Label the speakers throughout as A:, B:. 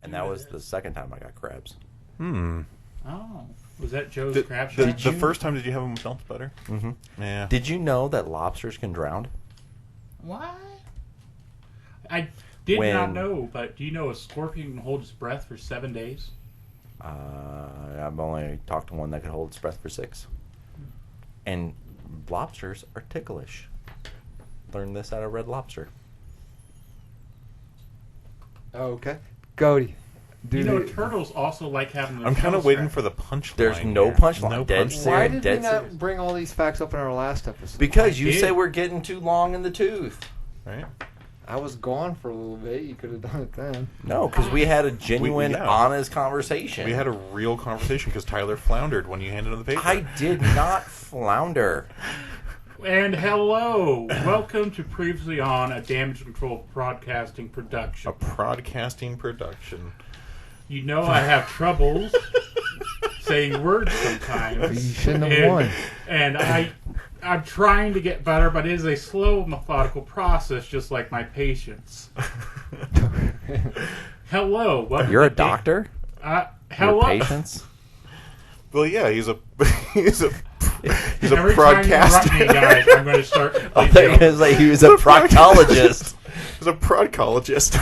A: And that was the second time I got crabs.
B: Oh, was that Joe's crab shop?
C: The first time, did you have them with melted butter?
A: Mm-hmm.
C: Yeah.
A: Did you know that lobsters can drown?
B: What? I did not know, but do you know a scorpion can hold its breath for 7 days?
A: I've only talked to one that could hold its breath for 6. And lobsters are ticklish. Learned this out of Red Lobster.
D: Okay. Cody.
B: Turtles also like having their
C: I'm kind of
B: tails
C: waiting
B: scratched.
C: for the punchline.
A: There's no
C: here.
A: punchline.
C: No
A: Dead
C: punchline.
D: Why
A: serious.
D: did we not bring all these facts up in our last episode?
A: Because you
B: did.
A: say we're getting too long in the tooth.
C: Right?
D: I was gone for a little bit. You could have done it then.
A: No, because we had a genuine,
C: yeah.
A: honest conversation.
C: We had a real conversation because Tyler floundered when you handed him the paper.
A: I did not flounder.
B: And hello, welcome to Previously on a Damage Control Broadcasting production.
C: A broadcasting production.
B: You know I have troubles saying words sometimes.
D: You shouldn't have won.
B: And I'm trying to get better, but it is a slow, methodical process, just like my patience. Hello. Welcome
A: You're a
B: to
A: doctor?
B: hello.
A: Your patients?
C: Well, yeah, he's a
B: Every
C: broadcaster.
B: time you interrupt me, guys, I'm going to start.
A: I thought you were going to say he was a proctologist.
C: He's a proctologist.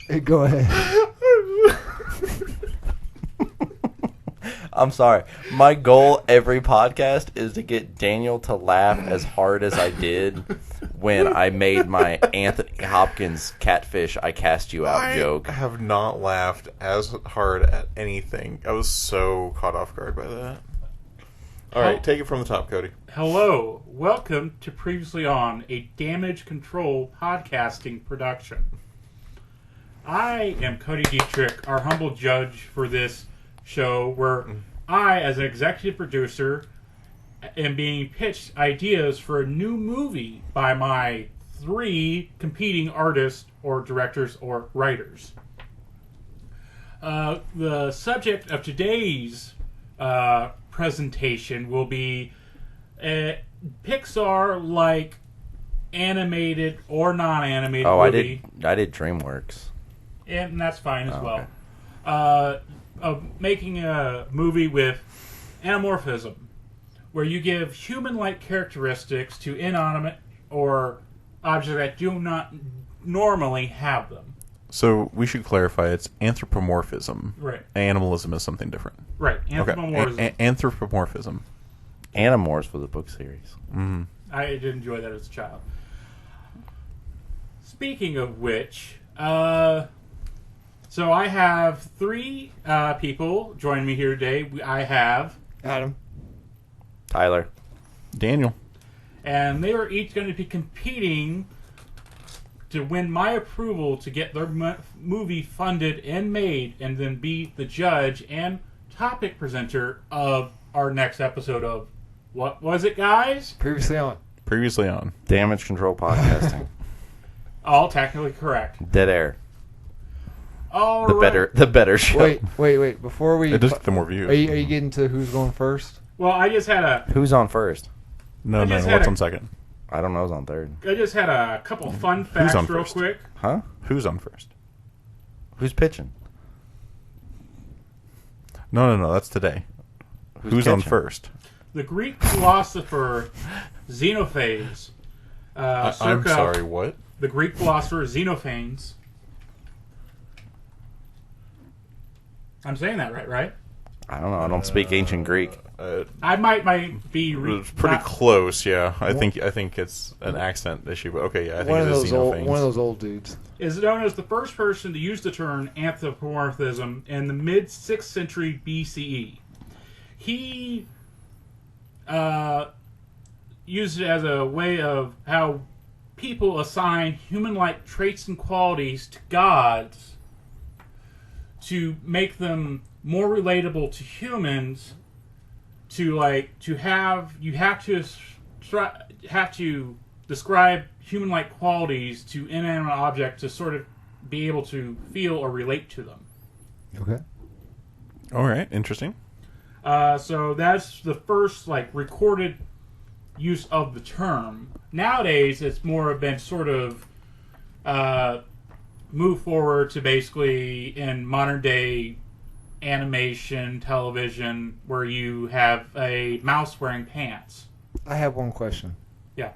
D: Hey, go ahead.
A: I'm sorry. My goal every podcast is to get Daniel to laugh as hard as I did when I made my Anthony Hopkins catfish I cast you out joke.
C: I have not laughed as hard at anything. I was so caught off guard by that. All right, take it from the top, Cody.
B: Hello. Welcome to Previously on a Damage Control Podcasting production. I am Cody Dietrich, our humble judge for this show, where I, as an executive producer, am being pitched ideas for a new movie by my 3 competing artists or directors or writers. The subject of today's presentation will be a Pixar-like animated or non-animated movie.
A: I did DreamWorks.
B: And that's fine as well.
A: Okay.
B: Making a movie with anamorphism, where you give human-like characteristics to inanimate or objects that do not normally have them.
C: So we should clarify, it's anthropomorphism.
B: Right.
C: Animalism is something different.
B: Right. Anthropomorphism.
C: Okay. Anthropomorphism.
A: Animorphs was a book series.
C: Mm-hmm.
B: I did enjoy that as a child. Speaking of which, so I have 3 people joining me here today. I have
D: Adam.
A: Tyler.
C: Daniel.
B: and they are each going to be competing to win my approval to get their movie funded and made, and then be the judge and topic presenter of our next episode of, what was it, guys?
D: Previously on.
A: Damage Control Podcasting.
B: All technically correct.
A: Dead Air.
B: All
A: The
B: right.
A: better show.
D: Wait. Before we...
C: It does get the more views.
D: Are you getting to who's going first?
B: Well, I just had a...
A: Who's on first?
C: No,
B: just had
C: what's
B: a-
C: on second?
A: I don't know who's on third.
B: I just had a couple fun facts
C: on
B: real
C: first?
B: quick.
A: Huh?
C: Who's on first?
A: Who's pitching?
C: No, that's today. Who's on
A: catching?
C: first?
B: The Greek philosopher Xenophanes.
C: I'm
B: circa
C: sorry, what?
B: The Greek philosopher Xenophanes. I'm saying that right?
A: I don't know. I don't speak ancient Greek.
B: I might be...
C: It was pretty close, yeah. I think it's an accent issue, but okay, yeah. I think
D: One
C: it
D: of
C: is
D: those old,
C: Xenophanes.
D: one of those old dudes.
B: Is known as the first person to use the term anthropomorphism in the mid-6th century BCE. He used it as a way of how people assign human-like traits and qualities to gods to make them more relatable to humans. You have to describe human-like qualities to inanimate objects to sort of be able to feel or relate to them.
D: Okay.
C: All right, interesting.
B: So that's the first recorded use of the term. Nowadays, it's more been sort of move forward to basically in modern day animation television where you have a mouse wearing pants.
D: I have one question.
B: Yeah.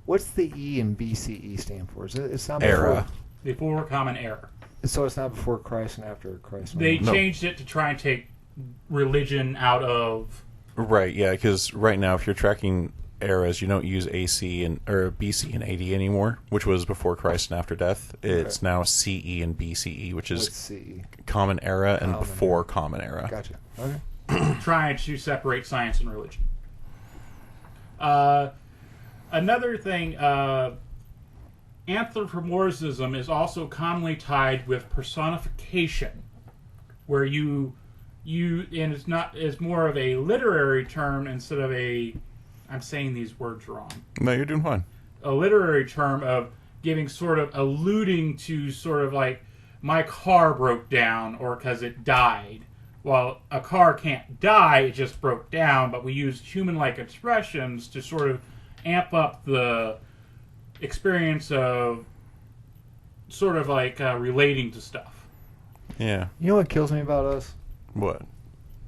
D: What's the E in BCE stand for? It's not
A: Era.
B: Before Common Era.
D: So it's not before Christ and after Christ.
B: They changed it to try and take religion out of...
C: Right, yeah, because right now, if you're tracking eras, you don't use AC or BC and AD anymore, which was before Christ and after death. It's now CE and BCE, which is
D: CE?
C: Common Era and
D: Common
C: before
D: Era.
C: Common Era.
D: Gotcha. Okay.
B: trying to separate science and religion. Another thing, anthropomorphism is also commonly tied with personification, where you and it's more of a literary term instead of I'm saying these words wrong.
C: No, you're doing fine.
B: A literary term of giving sort of alluding to sort of like my car broke down or because it died. Well, a car can't die, it just broke down, but we use human-like expressions to sort of amp up the experience of sort of like relating to stuff.
C: Yeah.
D: You know what kills me about us?
C: What?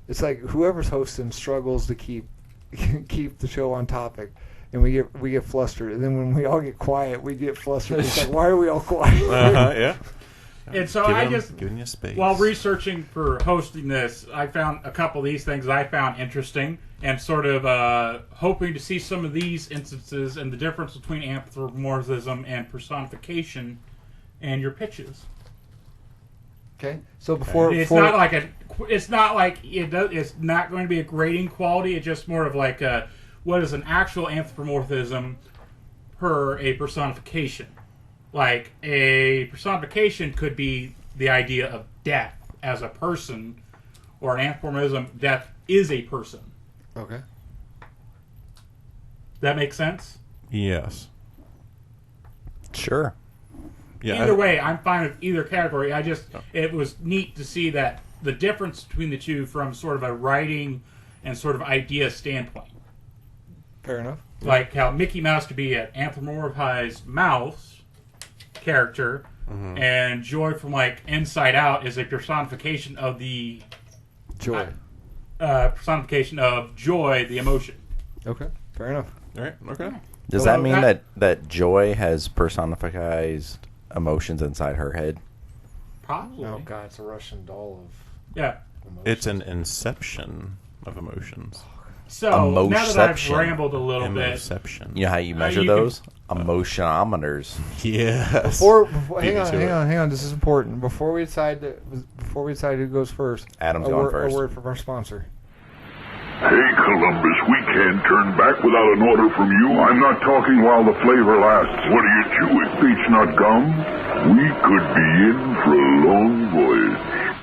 D: It's like whoever's hosting struggles to keep the show on topic, and we get flustered. And then when we all get quiet, we get flustered. It's like, why are we all quiet?
C: Yeah.
B: And so
C: Giving you space.
B: while researching for hosting this, I found a couple of these things that I found interesting and sort of hoping to see some of these instances and the difference between anthropomorphism and personification and your pitches.
D: Okay, so before
B: It's not going to be a grading quality. It's just more of like what is an actual anthropomorphism per a personification. Like a personification could be the idea of death as a person, or an anthropomorphism, death is a person.
D: Okay.
B: That makes sense?
C: Yes.
A: Sure.
C: Yeah.
B: Either way, I'm fine with either category. It was neat to see that the difference between the two from sort of a writing and sort of idea standpoint.
D: Fair enough.
B: Like how Mickey Mouse could be an anthropomorphized mouse character, and Joy from like Inside Out is a personification of the
D: Joy.
B: Personification of joy, the emotion.
D: Okay, fair enough.
C: All right. Okay.
A: Does that mean that Joy has personified emotions inside her head?
B: Probably.
D: Oh god, it's a Russian doll of
B: Yeah.
D: emotions.
C: It's an inception of emotions.
B: So now that I've
A: Emoception.
B: rambled a little bit,
C: Emoception.
A: You know how you measure
B: you can-
A: those? Emotionometers.
C: Yes.
D: Before
C: Beat me to it.
D: hang on. This is important. Before we decide who goes first,
A: Adam's
D: a
A: going
D: word,
A: first.
D: A word from our sponsor.
E: Hey, Columbus, we can't turn back without an order from you. I'm not talking while the flavor lasts. What are you chewing? Beach nut gum? We could be in for a long voyage.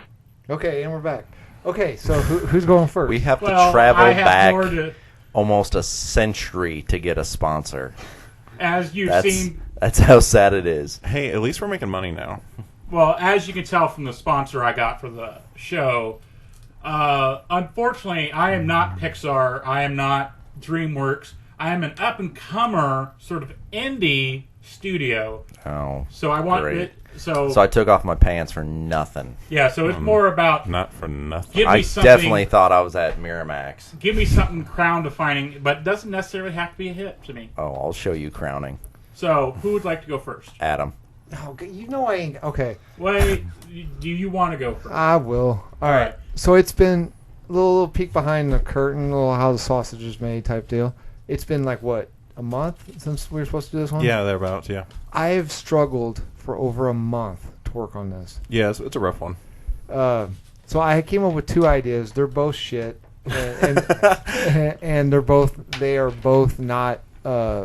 D: Okay, and we're back. Okay, so who's going first?
A: We have
B: well,
A: to travel
B: I have
A: back
B: more to,
A: almost a century to get a sponsor.
B: as you've seen.
A: That's how sad it is.
C: Hey, at least we're making money now.
B: Well, as you can tell from the sponsor I got for the show, unfortunately, I am not Pixar. I am not DreamWorks. I am an up-and-comer sort of indie studio.
A: Oh,
B: So I want
A: great.
B: it. So
A: I took off my pants for nothing.
B: yeah. So it's more about
C: Not for nothing.
B: give me
A: I
B: something.
A: definitely thought I was at Miramax.
B: Give me something crown defining, but it doesn't necessarily have to be a hit to me.
A: Oh, I'll show you crowning.
B: So who would like to go first?
A: Adam.
D: Okay, you know I ain't. Okay,
B: Wait, do you want to go first?
D: I will. All right. So it's been a little peek behind the curtain, a little how the sausage is made type deal. It's been like what, a month since we were supposed to do this one?
C: Yeah, thereabouts. Yeah.
D: I have struggled for over a month to work on this.
C: Yeah, it's a rough one.
D: So I came up with two ideas. They're both shit, and they are both not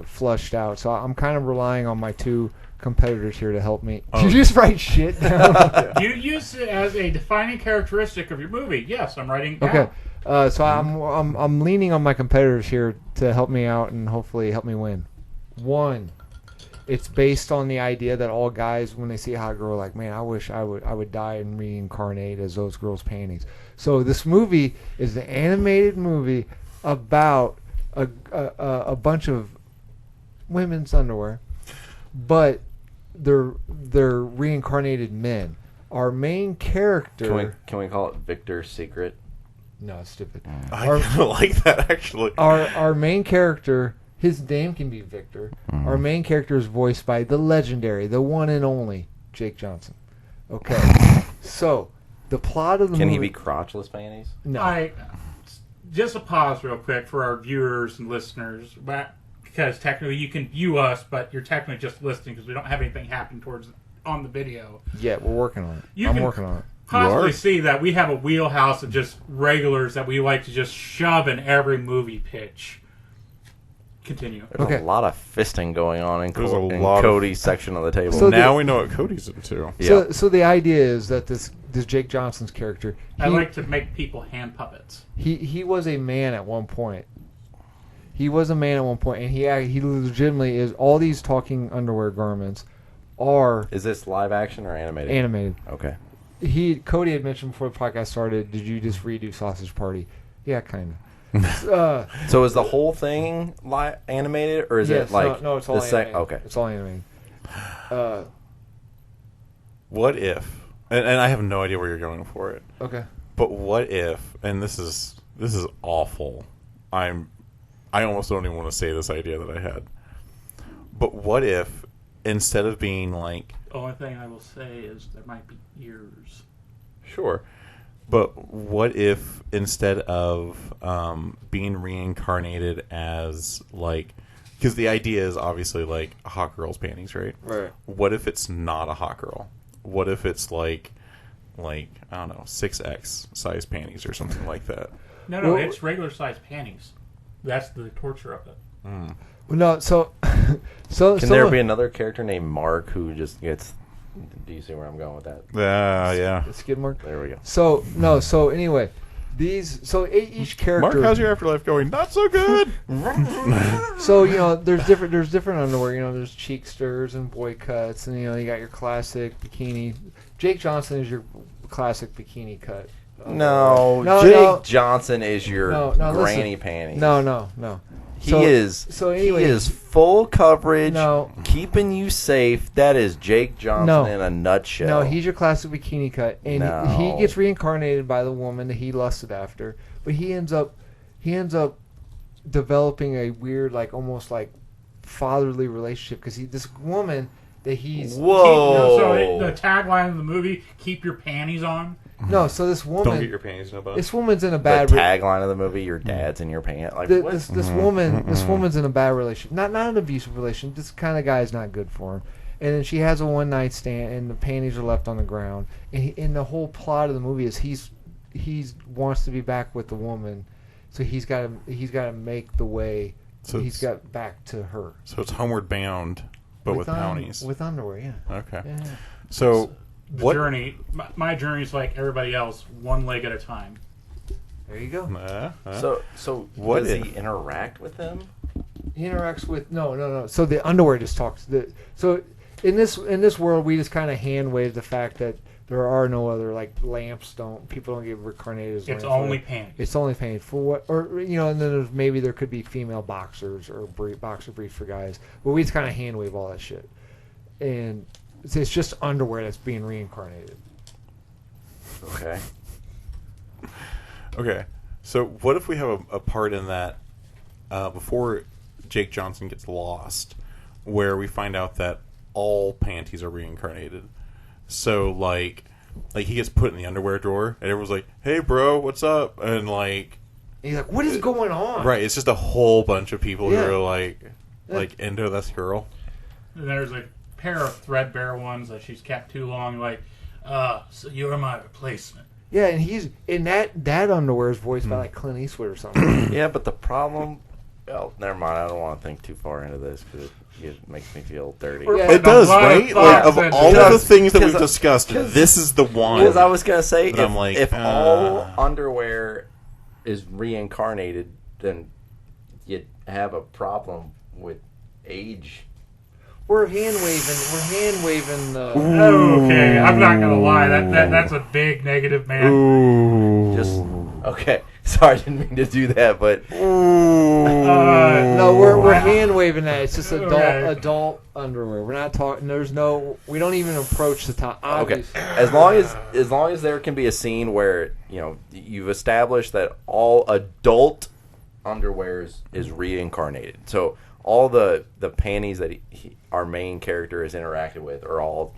D: flushed out. So I'm kind of relying on my two competitors here to help me.
C: Oh.
D: You just write shit down.
B: You use it as a defining characteristic of your movie. Yes, I'm writing it down.
D: Okay. So I'm leaning on my competitors here to help me out and hopefully help me win. One, it's based on the idea that all guys, when they see a hot girl, are like, man, I wish I would die and reincarnate as those girls' panties. So this movie is an animated movie about a bunch of women's underwear, but they're reincarnated men. Our main character.
A: Can we call it Victor's Secret?
D: No, it's stupid.
C: I kind of like that, actually.
D: Our main character, his name can be Victor. Our main character is voiced by the legendary, the one and only Jake Johnson. Okay, so the plot of the
A: Can
D: movie.
A: he be crotchless panties?
D: No.
B: Just a pause real quick for our viewers and listeners, because technically you can view us, but you're technically just listening because we don't have anything happen on the video.
D: Yeah, we're working on it.
B: I'm
D: working on it.
B: Possibly see that we have a wheelhouse of just regulars that we like to just shove in every movie pitch. Continue.
A: There's a lot of fisting going on in Cody's section of the table.
C: So now we know what Cody's into.
A: Yeah.
D: So the idea is that this Jake Johnson's character,
B: I like to make people hand puppets.
D: He was a man at one point. He was a man at one point, and he legitimately is. All these talking underwear garments are.
A: Is this live action or animated?
D: Animated.
A: Okay.
D: Cody had mentioned before the podcast started. Did you just redo Sausage Party? Yeah, kind of.
A: So is the whole thing animated, or is it like
D: no? It's all animated.
A: Okay,
D: it's all animated.
C: What if? And I have no idea where you're going for it.
D: Okay.
C: But what if? And this is awful. I almost don't even want to say this idea that I had. But what if instead of being like,
B: the only thing I will say is there might be ears.
C: sure. But what if instead of being reincarnated as like, because the idea is obviously like a hot girl's panties, right?
D: Right.
C: What if it's not a hot girl? What if it's like I don't know, 6X size panties or something like that?
B: No, it's regular sized panties. That's the torture of it.
D: No, so
A: Can there be another character named Mark who just gets? Do you see where I'm going with that?
C: Yeah.
D: skid mark?
A: There we go.
D: So anyway, each character.
C: Mark, how's your afterlife going? Not so good.
D: So there's different underwear. There's cheeksters and boy cuts, and you got your classic bikini. Jake Johnson is your classic bikini cut.
A: No, Jake Johnson is your granny panties.
D: No.
A: He is full coverage, keeping you safe. That is Jake Johnson in a nutshell.
D: No, he's your classic bikini cut, and he gets reincarnated by the woman that he lusted after. But he ends up developing a weird, like almost like fatherly relationship because this woman that he's
B: so the tagline of the movie: "Keep your panties on."
D: No, so this woman.
C: Don't get your panties in a bun.
D: This woman's in a bad.
A: The tagline of the movie: "Your dad's in your pants." Like
D: this woman's in a bad relationship. Not an abusive relationship. This kind of guy is not good for him. And then she has a one night stand, and the panties are left on the ground. And the whole plot of the movie is he wants to be back with the woman, so he's got to make the way. So he's got back to her.
C: So it's Homeward Bound, but with panties.
D: With underwear, yeah.
C: Okay.
D: Yeah.
C: So.
B: Journey, my journey is like everybody else, one leg at a time.
D: There you go.
A: So
C: what
A: does he interact with them?
D: He interacts with no. So the underwear just talks. So in this world, we just kind of hand wave the fact that there are no other lamps. People don't get reincarnated as lamps.
B: It's only panties.
D: It's only panties for what, or and then maybe there could be female boxers or boxer briefs for guys. But we just kind of hand wave all that shit, and. It's just underwear that's being reincarnated.
C: Okay. So what if we have a part in that before Jake Johnson gets lost, where we find out that all panties are reincarnated? So like he gets put in the underwear drawer, and everyone's like, "Hey, bro, what's up?" And
D: he's like, "What is going on?"
C: Right. It's just a whole bunch of people who are like into this girl.
B: And there's a pair of threadbare ones that she's kept too long. So you're my replacement.
D: Yeah, and he's in that underwear is voiced by Clint Eastwood or something.
A: Yeah, but the problem. Well, never mind. I don't want to think too far into this because it makes me feel dirty.
D: Yeah,
C: it does, right? Of all of the things that we've discussed, this is the one.
A: Because I was gonna say, if all underwear is reincarnated, then you'd have a problem with age.
D: We're hand waving.
B: Okay, I'm not gonna lie. That's a big negative, man.
C: Ooh.
A: Okay. Sorry, I didn't mean to do that, but
D: No, we're hand waving that. It's just
B: Okay.
D: adult underwear. We're not talking. We don't even approach the top.
A: okay. As long as there can be a scene where you've established that all adult underwear is reincarnated. So all the panties that our main character is interacted with are all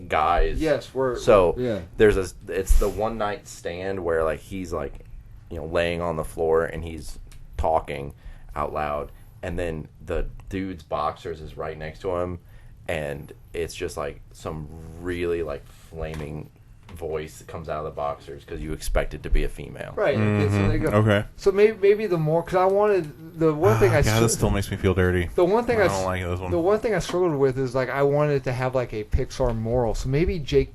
A: guys.
D: Yes,
A: It's the one night stand where like he's like laying on the floor and he's talking out loud, and then the dude's boxers is right next to him, and it's just like some really like flaming voice that comes out of the boxers because you expect it to be a female.
D: Right.
C: Mm-hmm.
D: So they go.
C: Okay.
D: So maybe the more, because I wanted the one thing
C: God, this still makes me feel dirty.
D: The one thing
C: I don't like this one.
D: The one thing I struggled with is like I wanted to have like a Pixar moral. So maybe Jake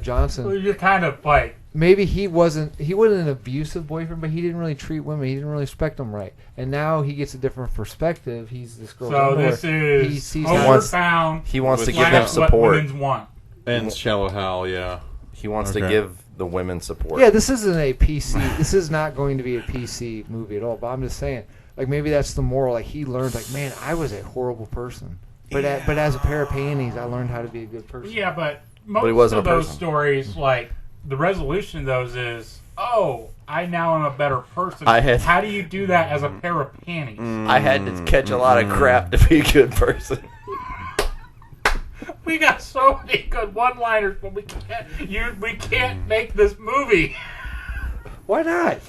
D: Johnson.
B: Well, you're kind of like.
D: Maybe he wasn't an abusive boyfriend, but he didn't really treat women. He didn't really respect them right. And now he gets a different perspective. He's this girl.
B: So this is overbound.
A: He wants to give them support.
B: What women want.
C: And Shallow Hal, yeah.
A: He wants to give the women support.
D: Yeah, this isn't a PC. This is not going to be a PC movie at all. But I'm just saying, like maybe that's the moral. Like he learned, like man, I was a horrible person, but as a pair of panties, I learned how to be a good person.
B: Yeah, but most of those stories, like the resolution of those is, oh, I now am a better person. How do you do that as a pair of panties?
A: I had to catch a lot of crap to be a good person.
B: We got so many good one-liners, but we can't make this movie.
D: Why not?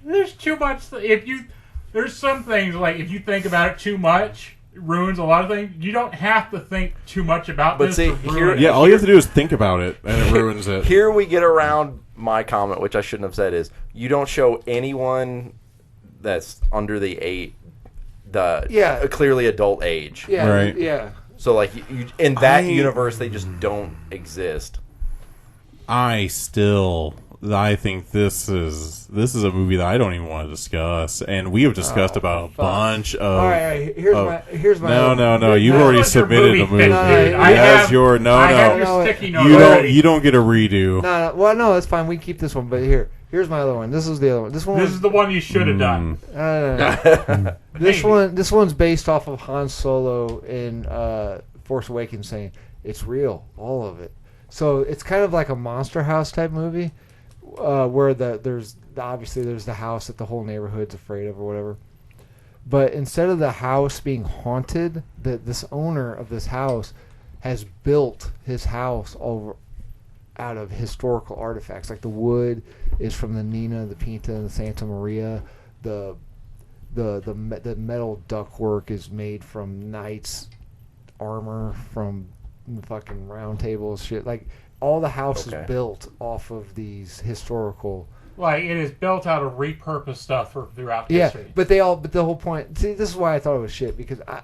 B: There's too much. There's some things like if you think about it too much, it ruins a lot of things. You don't have to think too much about this.
A: See,
C: all you have to do is think about it, and it ruins it.
A: Here we get around my comment, which I shouldn't have said, is you don't show anyone that's under the clearly adult age.
D: Yeah,
C: right.
D: Yeah.
A: So, like, in that universe, they just don't exist.
C: I think this is a movie that I don't even want to discuss, and we have discussed about a bunch of.
D: All right, here's my.
C: No. You've already submitted a movie.
B: I have your sticky note.
C: You don't get a redo.
D: No. Well, no, that's fine. We can keep this one, but here's my other one. This is the other one. This
B: is the one you should have done.
D: This one's based off of Han Solo in Force Awakens saying it's real, all of it. So it's kind of like a Monster House type movie, where there's the house that the whole neighborhood's afraid of or whatever. But instead of the house being haunted, this owner of this house has built his house out of historical artifacts. Like the wood is from the Nina, the Pinta, and the Santa Maria. The metal ductwork is made from knights' armor from fucking round tables, shit. Like all the house is built off of these historical.
B: Like it is built out of repurposed stuff throughout history.
D: Yeah, but the whole point. See, this is why I thought it was shit because I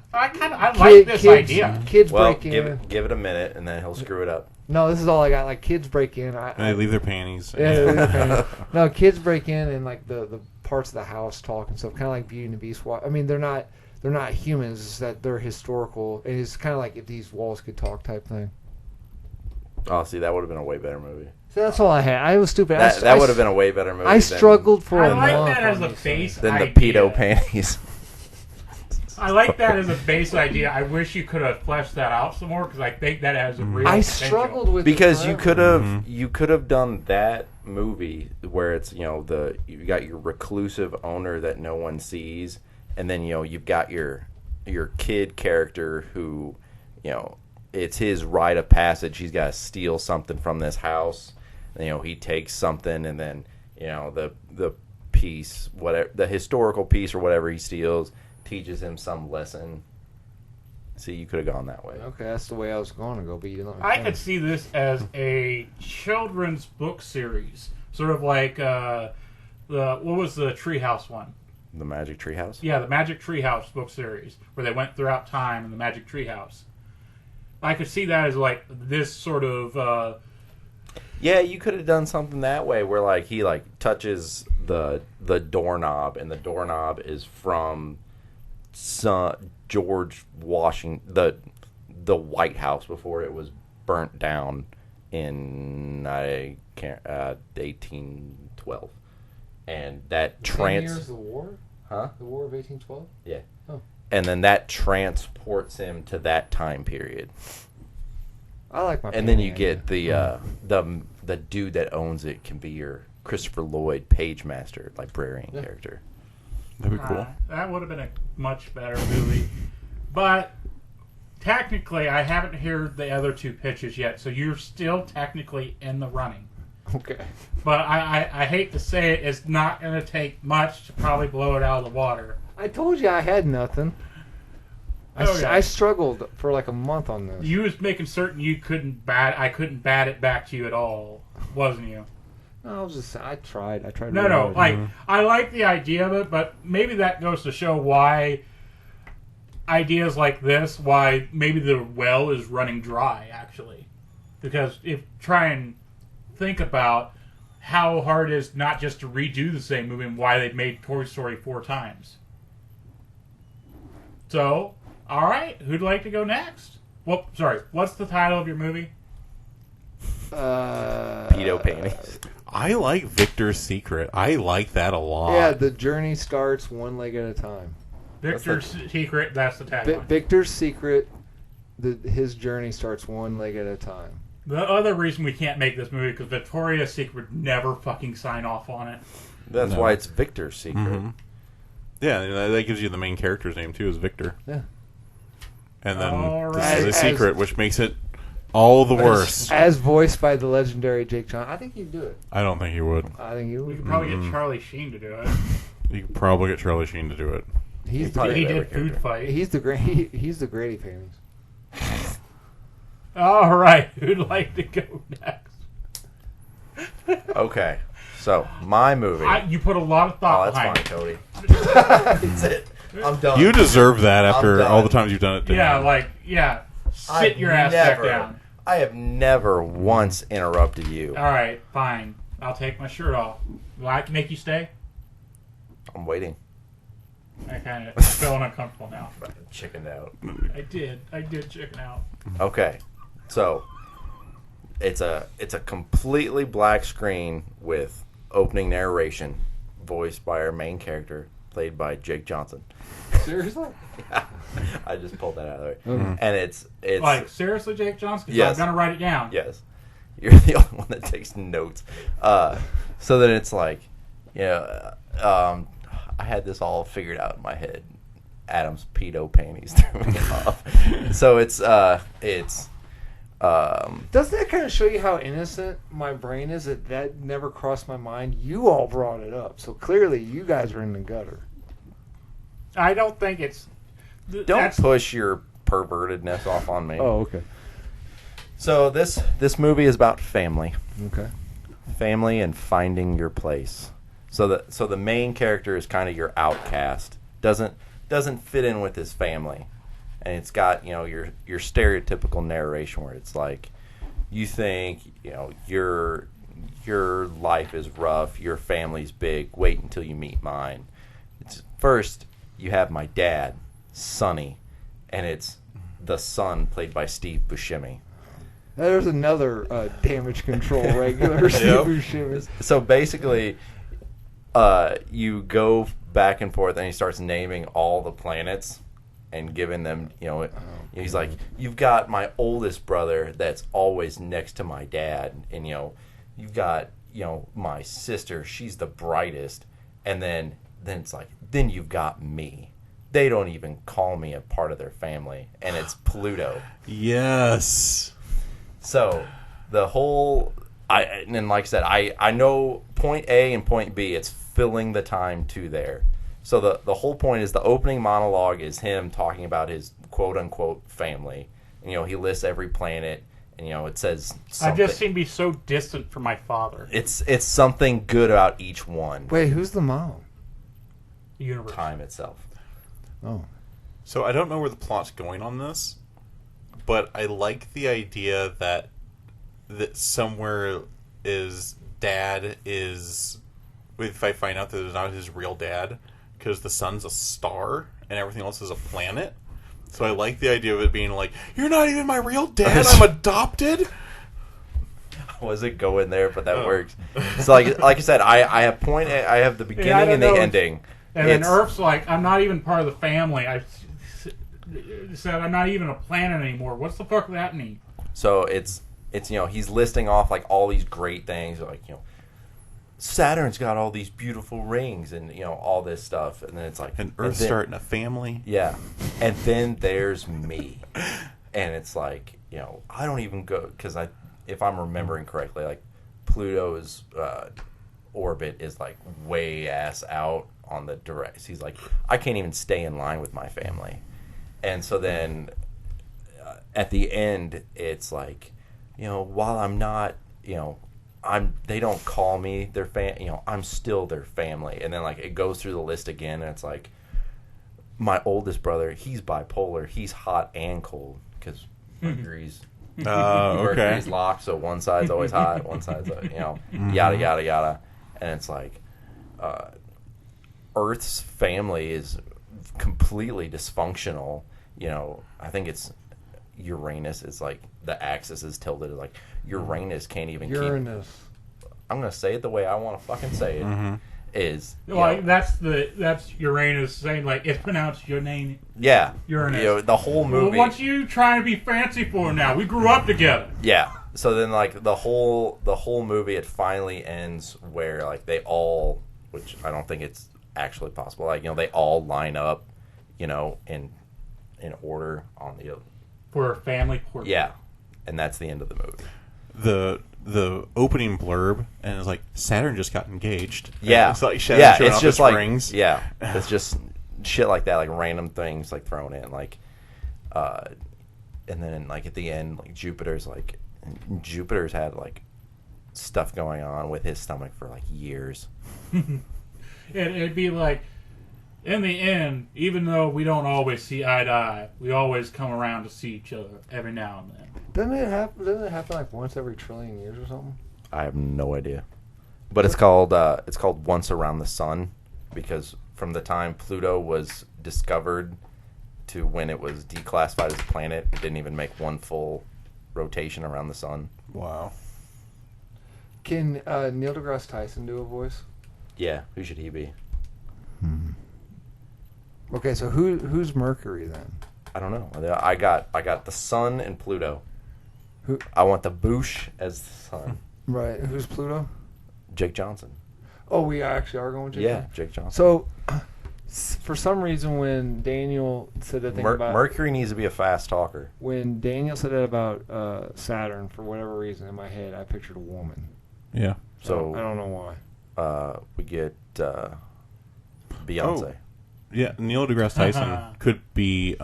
B: like this idea.
D: Kids break in.
A: Give it a minute, and then he'll screw it up.
D: No, this is all I got. Like kids break in.
C: They leave their panties.
D: Yeah, they leave their panties. No, kids break in and like the parts of the house talk and stuff. Kind of like Beauty and the Beast. I mean, they're not humans. It's that they're historical. And it's kind of like if these walls could talk type thing.
A: Oh, see, that would have been a way better movie.
D: So that's all I had. I was stupid.
A: That would have been a way better movie.
D: I struggled for a month.
B: I like that as a base
A: than
B: idea.
A: the pedo panties.
B: I like that as a base idea. I wish you could have fleshed that out some more because I think that has a real.
D: I
B: potential.
D: struggled with
A: because you could have done that movie where it's you got your reclusive owner that no one sees, and then you've got your kid character who it's his rite of passage. He's got to steal something from this house. And, he takes something, and then the piece, whatever the historical piece or whatever he steals, teaches him some lesson. See, you could have gone that way.
D: Okay, that's the way I was going to go. But you didn't.
B: I could see this as a children's book series, sort of like what was the Treehouse one?
A: The Magic Treehouse.
B: Yeah, the Magic Treehouse book series, where they went throughout time in the Magic Treehouse. I could see that as like this sort of.
A: Yeah, you could have done something that way where like he like touches the doorknob, and the doorknob is from George Washington, the White House before it was burnt down in 1812. and that
D: 10 years of the war?
A: Huh?
D: The War of 1812?
A: Yeah.
D: Oh.
A: And then that transports him to that time period.
D: I like my.
A: And then you
D: idea.
A: get the dude that owns it can be your Christopher Lloyd page master librarian character.
C: That'd be cool.
B: That would have been a much better movie. But technically, I haven't heard the other two pitches yet, so you're still technically in the running.
D: Okay.
B: But I hate to say it, it's not going to take much to probably blow it out of the water.
D: I told you I had nothing. I struggled for like a month on this.
B: You was making certain I couldn't bat it back to you at all, wasn't you?
D: No, I tried.
B: No,
D: really hard.
B: I like the idea of it, but maybe that goes to show why ideas like this, why maybe the well is running dry, actually. Because try and think about how hard it is not just to redo the same movie and why they've made Toy Story 4 times. So, alright, who'd like to go next? Well, sorry, what's the title of your movie?
A: Pedo panties.
C: I like Victor's Secret. I like that a lot.
D: Yeah, the journey starts one leg at a time.
B: Victor's Secret, that's the tagline.
D: Victor's Secret, his journey starts one leg at a time.
B: The other reason we can't make this movie because Victoria's Secret would never fucking sign off on it.
A: That's why it's Victor's Secret.
C: Mm-hmm. Yeah, that gives you the main character's name too, is Victor.
D: Yeah.
C: And then
B: Alright.
C: the Secret, which makes it all the worse.
D: As voiced by the legendary Jake Johnson. I think he'd do it.
C: I don't think he would.
D: I think he
B: We
D: would.
B: could probably get Charlie Sheen to do it.
C: You could probably get Charlie Sheen to do it.
D: He's
B: He
D: the
B: did Food Fight.
D: he's the Grady paintings.
B: All right, who'd like to go next?
A: Okay, so my movie.
B: You put a lot of
A: Oh,
B: thought
A: that's
B: behind
A: fine,
B: it.
A: Cody. That's it. I'm done.
C: You deserve that after
A: done.
C: all the times you've done it to him.
B: Sit your ass back down.
A: I have never once interrupted you.
B: All right, fine. I'll take my shirt off. Will I make you stay?
A: I'm waiting.
B: I kind of feeling uncomfortable now.
A: Chickened out.
B: I did chicken out.
A: Okay, so it's a completely black screen with opening narration, voiced by our main character, played by Jake Johnson.
D: Seriously?
A: I just pulled that out of the way.
D: Mm-hmm.
A: And it's
B: Like, seriously, Jake Johnson? 'Cause
A: Yes.
B: I'm going to write it down.
A: Yes, you're the only one that takes notes. So then it's like, I had this all figured out in my head. Adam's pedo panties threw me off. So it's
D: Doesn't that kind of show you how innocent my brain is? That never crossed my mind. You all brought it up, so clearly you guys are in the gutter.
B: I don't think it's...
A: don't push your pervertedness off on me.
D: Oh, okay.
A: So this movie is about family.
D: Okay.
A: Family and finding your place. So the main character is kind of your outcast. Doesn't fit in with his family. And it's got, your stereotypical narration where it's like, you think, your life is rough, your family's big, wait until you meet mine. First, you have my dad, Sonny, and it's the son played by Steve Buscemi.
D: There's another damage control regular. Steve Buscemi.
A: So basically, you go back and forth, and he starts naming all the planets and giving them, he's like, you've got my oldest brother that's always next to my dad, and you've got my sister, she's the brightest, and then it's like, then you've got me. They don't even call me a part of their family, and it's Pluto.
C: Yes.
A: So the whole, and like I said, I know point A and point B. It's filling the time to there. So the whole point is the opening monologue is him talking about his quote unquote family. And, he lists every planet, and it says something.
B: I just seem to be so distant from my father.
A: It's something good about each one.
D: Wait, who's the mom?
B: The universe.
A: Time itself.
D: Oh.
C: So I don't know where the plot's going on this, but I like the idea that somewhere is dad is, if I find out that it's not his real dad, because the sun's a star and everything else is a planet. So I like the idea of it being like, you're not even my real dad, I'm adopted.
A: wasn't going there, but that works. So like I said, I have the beginning and the ending.
B: And then Earth's like, I'm not even part of the family. I said I'm not even a planet anymore. What's the fuck that mean?
A: So it's he's listing off like all these great things, like Saturn's got all these beautiful rings and all this stuff, and then it's like
C: and Earth's starting a family.
A: Yeah, and then there's me, and it's like I don't even go because if I'm remembering correctly, like Pluto's orbit is like way ass out on the direct. He's like, I can't even stay in line with my family, and so then at the end, it's like while I'm not they don't call me their I'm still their family. And then like it goes through the list again, and it's like my oldest brother, he's bipolar, he's hot and cold because Mercury's locked, so one side's always hot, one side's yada yada yada. And it's like Earth's family is completely dysfunctional. I think it's Uranus is like the axis is tilted. Like Uranus can't even
D: Uranus.
A: I'm gonna say it the way I want to fucking say it.
C: Mm-hmm.
A: Is
B: that's Uranus saying like it's pronounced your name.
A: Yeah,
B: Uranus.
A: The whole movie.
B: Well, what you trying to be fancy for now? We grew up together.
A: Yeah. So then like the whole movie, it finally ends where like they all, which I don't think it's actually possible. Like they all line up, in order on the.
B: For a family portrait.
A: Yeah, and that's the end of the movie.
C: The opening blurb, and it's like Saturn just got engaged.
A: Yeah,
C: it's like
A: it's just like
C: rings.
A: Yeah, it's just shit like that, like random things like thrown in, like, and then like at the end, like Jupiter's had like stuff going on with his stomach for like years.
B: It'd be like. In the end, even though we don't always see eye to eye, we always come around to see each other every now and then.
D: Doesn't it happen like once every trillion years or something?
A: I have no idea, but it's called Once Around the Sun because from the time Pluto was discovered to when it was declassified as a planet, it didn't even make one full rotation around the sun.
C: Wow.
D: Can Neil deGrasse Tyson do a voice?
A: Yeah, who should he be?
D: Okay, so who's Mercury then?
A: I don't know. I got the Sun and Pluto.
D: Who?
A: I want the Boosh as the Sun.
D: Right. Who's Pluto?
A: Jake Johnson.
D: Oh, we actually are going Jake.
A: Yeah, Jake Johnson.
D: So, for some reason, when Daniel said that thing about
A: Mercury needs to be a fast talker.
D: When Daniel said that about Saturn, for whatever reason, in my head, I pictured a woman.
C: Yeah.
D: So I don't know
A: why. We get Beyonce.
C: Oh. Yeah, Neil deGrasse Tyson could be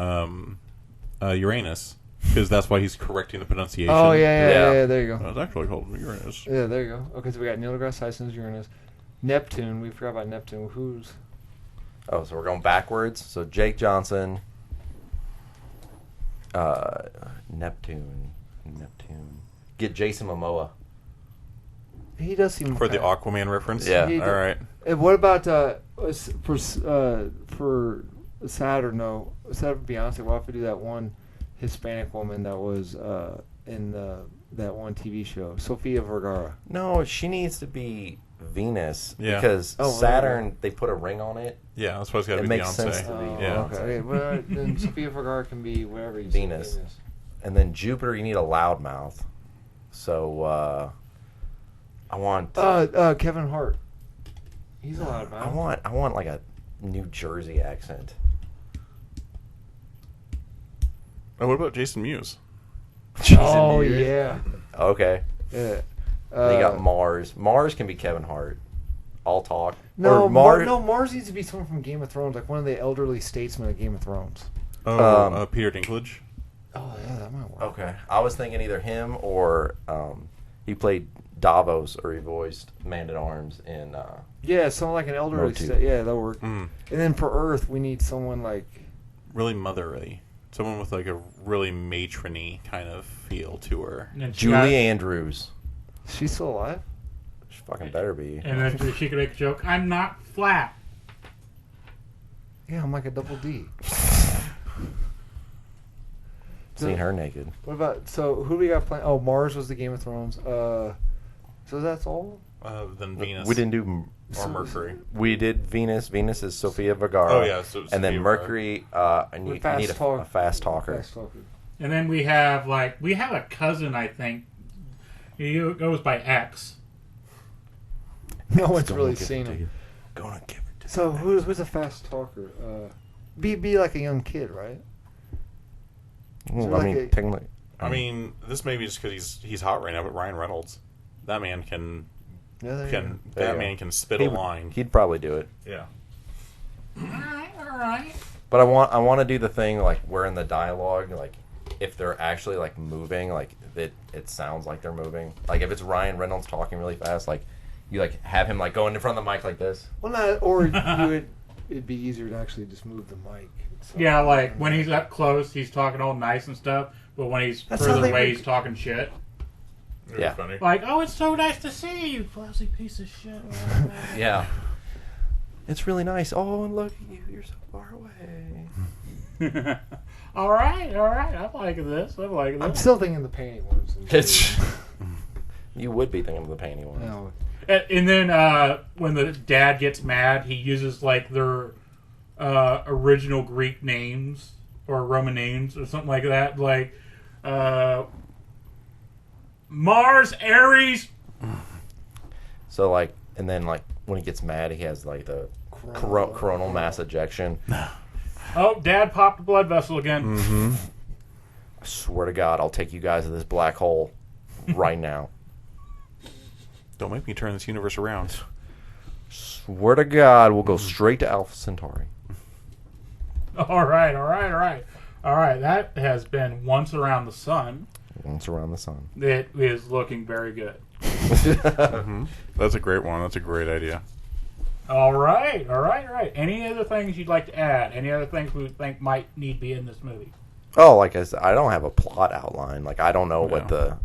C: Uranus, because that's why he's correcting the pronunciation.
D: Oh, yeah, there you go.
C: It's actually called Uranus.
D: Yeah, there you go. Okay, so we got Neil deGrasse Tyson's Uranus. Neptune, we forgot about Neptune. Who's...
A: Oh, so we're going backwards. So Jake Johnson, Neptune. Get Jason Momoa.
D: He does seem...
C: For the Aquaman reference?
A: Yeah.
C: All right.
D: And what about for Saturn? No, instead of Beyonce, why if we do that one Hispanic woman that was in that one TV show, Sofia Vergara?
A: No, she needs to be Venus because
D: Saturn,
A: Saturn, they put a ring on it.
C: Yeah, that's why it's got to be
A: makes
C: Beyonce.
A: sense to be
D: Okay, well, then Sofia Vergara can be whatever you
A: Venus.
D: say, Venus.
A: And then Jupiter, you need a loudmouth. So I want
D: Kevin Hart. He's a loudmouth.
A: I want like a New Jersey accent.
C: And what about Jason Mewes?
D: Oh yeah.
A: Okay.
D: Yeah.
A: They got Mars. Mars can be Kevin Hart. I'll talk.
D: No,
A: or Mars.
D: Mars needs to be someone from Game of Thrones, like one of the elderly statesmen of Game of Thrones.
C: Oh, Peter Dinklage.
D: Oh yeah, that might work.
A: Okay, I was thinking either him or he played Davos, or he voiced Man at Arms in.
D: Yeah, someone like an elderly. Yeah, that'll work. And then for Earth, we need someone like
C: really motherly, someone with like a really matrony kind of feel to her.
A: Julie Andrews.
D: She's still alive?
A: She fucking better be.
B: And then she could make a joke. I'm not flat.
D: Yeah, I'm like a double D.
A: Seen her naked.
D: What about who do we got playing? Oh, Mars was the Game of Thrones. So that's all?
C: Then Venus.
A: We didn't do
C: or Mercury.
A: We did Venus. Venus is Sofia Vergara.
C: Oh yeah, so
A: and then
C: Sofia
A: Mercury. And you need a fast talker.
D: Fast talker.
B: And then we have a cousin, I think. He goes by X.
D: No one's really seen him.
A: Gonna give it to
D: So who's a fast talker? Be like a young kid, right?
A: Well,
D: like
A: I mean, technically.
C: I mean, this may be just because he's hot right now, but Ryan Reynolds, that man can can spit a line.
A: He'd probably do it.
C: Yeah.
B: All right.
A: But I want to do the thing like where in the dialogue, like if they're actually like moving, like it sounds like they're moving. Like if it's Ryan Reynolds talking really fast, like you like have him like going in front of the mic like this.
D: Well, not or it'd be easier to actually just move the mic. So,
B: Yeah, like when he's up close, he's talking all nice and stuff. But when he's further away, he's talking shit.
C: Really
A: Yeah.
C: funny.
B: Like, oh, it's so nice to see you, fuzzy piece of shit.
A: Yeah. It's really nice. Oh, and look, you're so far away.
B: All right. I'm liking this.
D: I'm still thinking the panty ones.
A: You would be thinking of the panty one.
D: No.
B: And then when the dad gets mad, he uses like their original Greek names or Roman names or something like that, like Mars, Ares.
A: So like, and then like when he gets mad, he has like the coronal mass ejection.
B: Oh, Dad popped a blood vessel again.
A: Mm-hmm. I swear to God, I'll take you guys to this black hole right now.
C: Don't make me turn this universe around.
A: Swear to God, we'll go straight to Alpha Centauri.
B: All right. That has been Once Around the Sun.
A: Once around the sun.
B: It is looking very good.
C: Mm-hmm. That's a great one. That's a great idea.
B: All right. Any other things you'd like to add? Any other things we think might need to be in this movie?
A: Oh, like I said, I don't have a plot outline. Like I don't know what the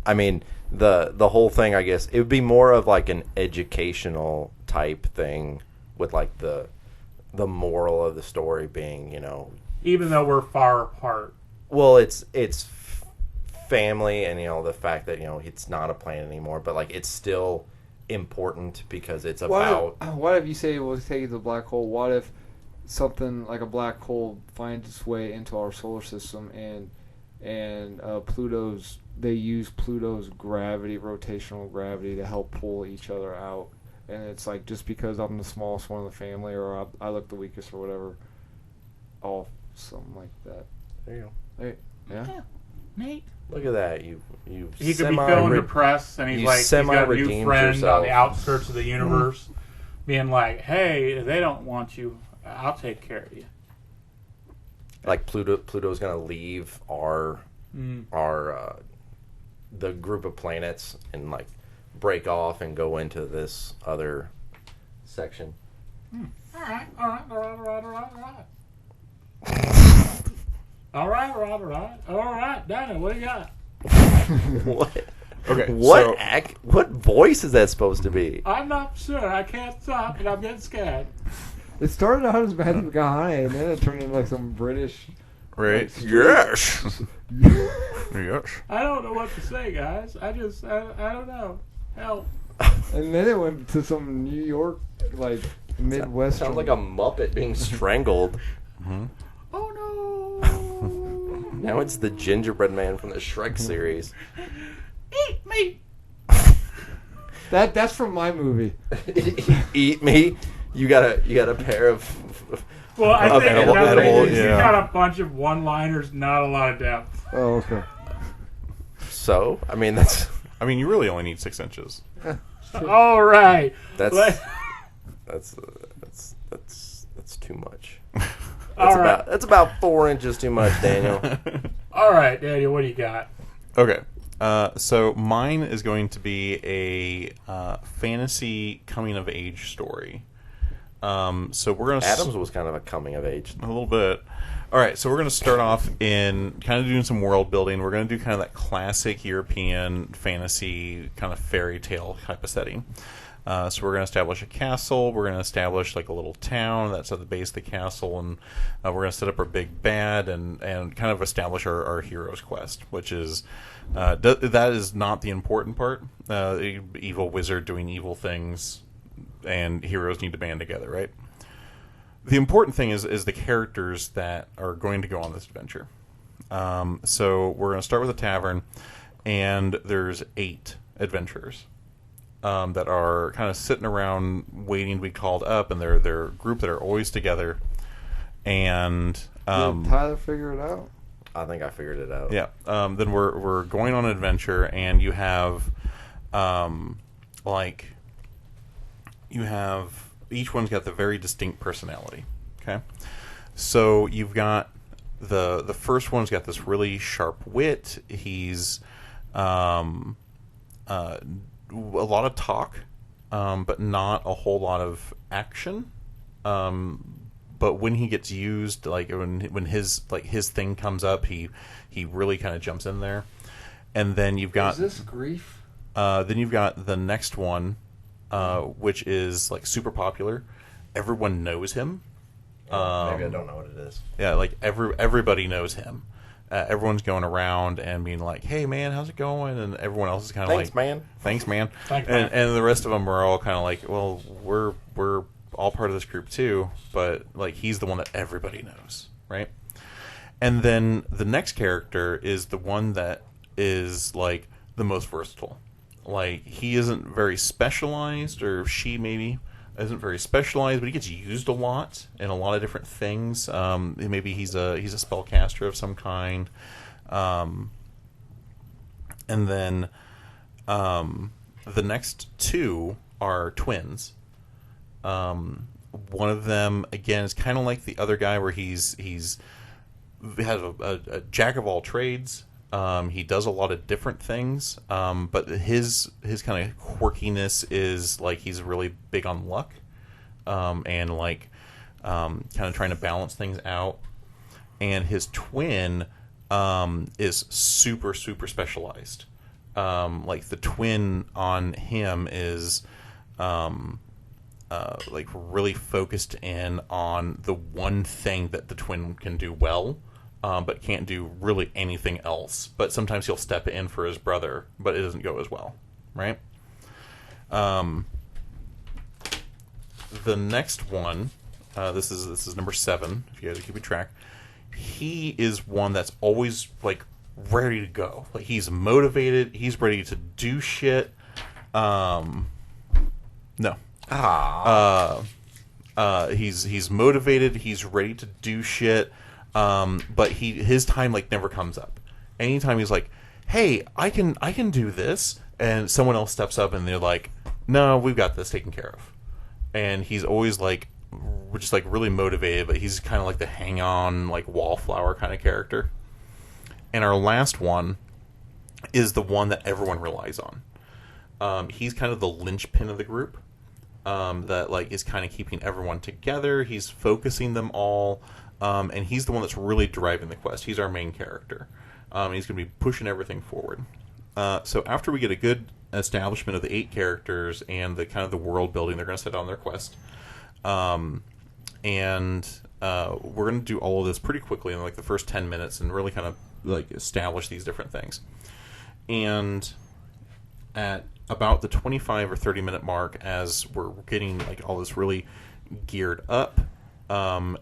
A: whole thing. I guess it would be more of like an educational type thing with like the moral of the story being,
B: Even though we're far apart.
A: Well, it's family and the fact that it's not a planet anymore, but like it's still important because it's about.
D: What if you say we'll take it to the black hole? What if something like a black hole finds its way into our solar system and they use Pluto's gravity, rotational gravity, to help pull each other out, and it's like just because I'm the smallest one in the family or I look the weakest or whatever, something like that.
A: There you go.
D: Hey, yeah.
B: Neat.
A: Look at that. You
B: He could be feeling depressed, and he's got a new friend on the outskirts of the universe, being like, "Hey, they don't want you. I'll take care of you."
A: Like Pluto's gonna leave our the group of planets and like break off and go into this other section.
B: All right. All right, Daniel, what do you got?
A: What?
C: Okay.
A: What voice is that supposed to be?
B: I'm not sure. I can't stop, and I'm getting scared.
D: It started out as Matthew McConaughey, and then it turned into like some British.
C: Right.
A: Yes.
C: Yes.
B: I don't know what to say, guys. I don't know. Help.
D: And then it went to some New York, like Midwest.
A: Sounds like a Muppet being strangled.
C: Mm-hmm.
B: Oh no!
A: Now it's the gingerbread man from the Shrek series.
B: Eat me!
D: That's from my movie.
A: Eat me. You got a pair of.
B: Well, I think
A: edible,
B: you got a bunch of one-liners, not a lot of depth.
D: Oh, okay.
A: So I mean
C: you really only need 6 inches.
B: All right.
A: That's too much. That's about 4 inches too much, Daniel.
B: All right, Daniel, what do you got?
C: Okay. So mine is going to be a fantasy coming-of-age story. So we're going to...
A: Adams was kind of a coming-of-age.
C: A little bit. All right, so we're going to start off in kind of doing some world building. We're going to do kind of that classic European fantasy kind of fairy tale type of setting. So we're going to establish a castle. We're going to establish like a little town that's at the base of the castle, and we're going to set up our big bad and kind of establish our hero's quest, which is that is not the important part. Evil wizard doing evil things, and heroes need to band together, right? The important thing is the characters that are going to go on this adventure. So we're going to start with a tavern, and there's 8 adventurers that are kind of sitting around waiting to be called up, and they're a group that are always together. And
D: did Tyler figure it out?
A: I think I figured it out.
C: Yeah. Then we're going on an adventure, and you have each one's got the very distinct personality. Okay, so you've got the first one's got this really sharp wit. He's a lot of talk, but not a whole lot of action. But when he gets used, like when his thing comes up, he really kind of jumps in there. And then you've got
D: Is this grief?
C: Then you've got the next one, which is like super popular. Everyone knows him.
A: Maybe I don't know what it is.
C: Yeah, like everybody knows him. Everyone's going around and being like, "Hey, man, how's it going?" And everyone else is kind of like, "Thanks, man."
B: Thanks, man.
C: And the rest of them are all kind of like, "Well, we're all part of this group too," but like he's the one that everybody knows, right? And then the next character is the one that is like the most versatile. Like he isn't very specialized, or she maybe isn't very specialized, but he gets used a lot in a lot of different things. Maybe he's a spellcaster of some kind. And then the next 2 are twins. One of them again is kind of like the other guy, where he has a jack of all trades. He does a lot of different things, but his kind of quirkiness is like he's really big on luck, and like kind of trying to balance things out. And his twin is super specialized. Like the twin on him is like really focused in on the one thing that the twin can do well. But can't do really anything else. But sometimes he'll step in for his brother, but it doesn't go as well, right? The next one, this is number 7. If you guys are keeping track, he is one that's always like ready to go. Like he's motivated. He's ready to do shit. No. He's motivated. He's ready to do shit. But his time like never comes up. Anytime he's like, "Hey, I can do this," and someone else steps up and they're like, "No, we've got this taken care of." And he's always like, just like really motivated, but he's kind of like the hang on, like wallflower kind of character. And our last one is the one that everyone relies on. He's kind of the linchpin of the group. That like is kind of keeping everyone together. He's focusing them all. And he's the one that's really driving the quest. He's our main character. He's going to be pushing everything forward. So after we get a good establishment of the 8 characters and the kind of the world building, they're going to set on their quest. And we're going to do all of this pretty quickly in like the first 10 minutes and really kind of like establish these different things. And at about the 25 or 30 minute mark, as we're getting like all this really geared up, we're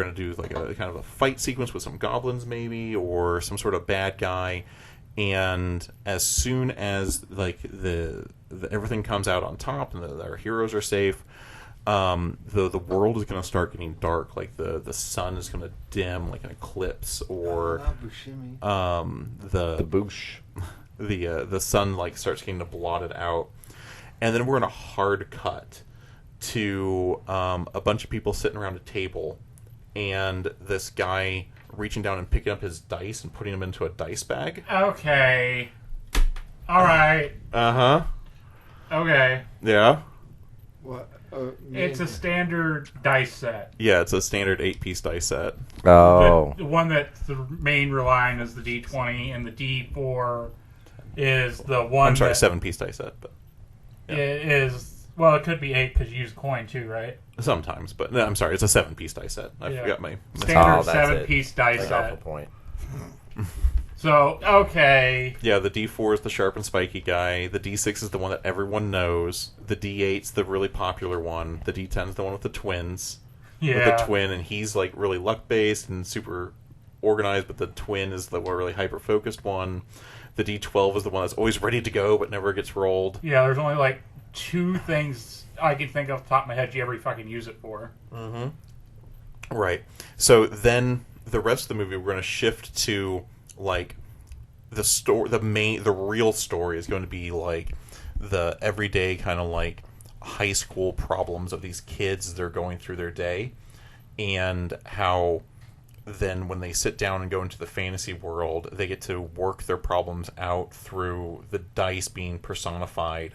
C: gonna do like a kind of a fight sequence with some goblins maybe, or some sort of bad guy. And as soon as like the everything comes out on top and our heroes are safe, the world is gonna start getting dark. Like the sun is gonna dim like an eclipse, or the
A: boosh.
C: The sun like starts getting blotted out. And then we're in a hard cut to a bunch of people sitting around a table, and this guy reaching down and picking up his dice and putting them into a dice bag.
B: Okay. All right.
C: Uh-huh.
B: Okay.
C: Yeah.
D: What?
B: It's a standard dice set.
C: Yeah, it's a standard 8-piece dice set.
A: Oh.
B: The one that the main relying is the D20 and the D4 is the one.
C: I'm sorry, 7-piece dice set, but
B: it is. Well, it could be 8 because you use coin too, right?
C: sometimes. But no, I'm sorry, it's a 7-piece dice set. I
B: Yeah.
C: forgot my.
B: Standard
A: that's
B: 7-piece dice
A: That's off the
B: set.
A: point.
B: So okay,
C: Yeah, the D4 is the sharp and spiky guy. The D6 is the one that everyone knows. The D8's the really popular one. The D10's the one with the twins. With
B: yeah.
C: the twin, and he's like really luck based and super organized, but the twin is the really hyper focused one. The D12 is the one that's always ready to go but never gets rolled.
B: Yeah, there's only like 2 things I can think off the top of my head you ever fucking use it for.
C: Right. So then the rest of the movie, we're going to shift to like the real story is going to be like the everyday kind of like high school problems of these kids as they're going through their day, and how then when they sit down and go into the fantasy world, they get to work their problems out through the dice being personified.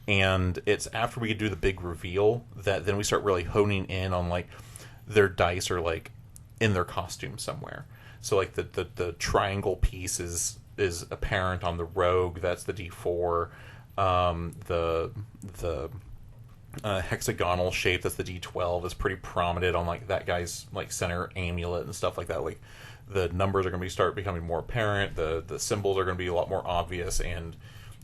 C: And it's after we do the big reveal that then we start really honing in on like their dice are like in their costume somewhere. So like the triangle piece is apparent on the rogue. That's the D4. The hexagonal shape, that's the D12, is pretty prominent on like that guy's like center amulet and stuff like that. Like the numbers are going to start becoming more apparent. The symbols are going to be a lot more obvious, and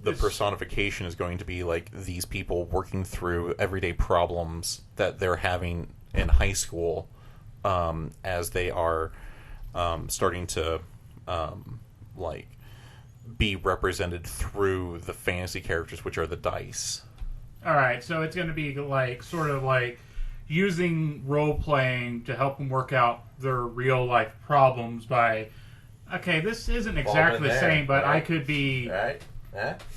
C: the personification is going to be like these people working through everyday problems that they're having in high school, as they are starting to like be represented through the fantasy characters, which are the dice.
B: Alright, so it's going to be like sort of like using role playing to help them work out their real life problems by, okay, this isn't exactly the same, but I could be.
A: Right?